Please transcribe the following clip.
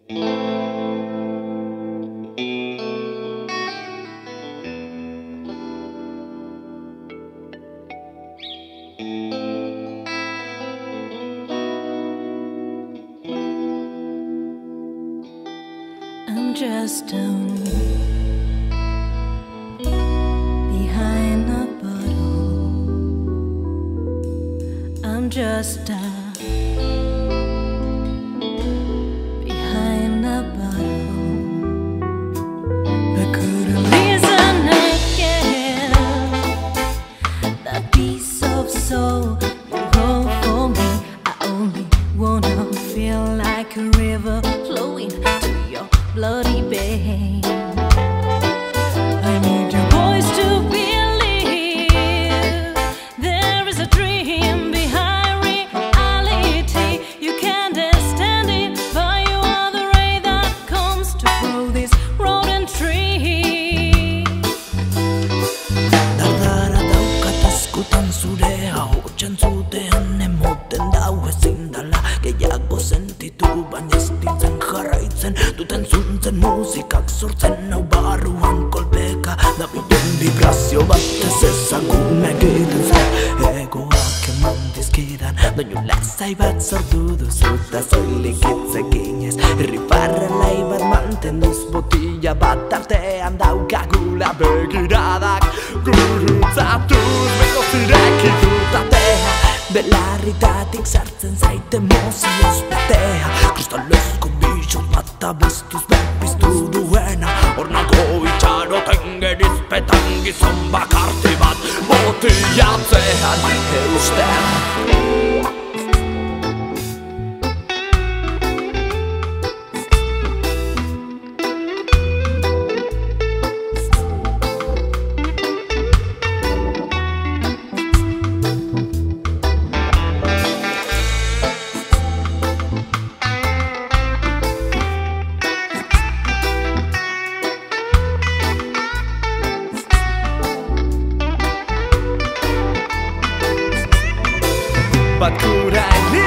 I'm just down behind a bottle. I'm just behind a bottle. But couldn't listen again. That piece of soul you hold for me. I only wanna feel like a river flowing to your bloody vein. I need your voice to believe there is a dream behind reality. You can't stand it, but you are the ray that comes to grow this rodent tree. Dardara daukatazkutan zurea hotxan zutean emoten dau ezin dala gehiago sentitu baina ez dintzen jarraitzen duten zuntzen musikak sortzen hau barruan kolpeka dabilen vibrazio batez ezagun egiten zen egoak eman dizkidan doinu lasai bat sortu duzu eta zoilik hitz eginez irrifarra lai bat mantenduz botila bat artean daukagula begiradak gurutzatuz beko zirekitu tatea belarritatik sartzen zaite mozioz betea kristalezko bixot bat abestuz berpiztu duena hor nago itxaroten gerizpetan gizon bakarti bat botilatzean eusten. But could I live?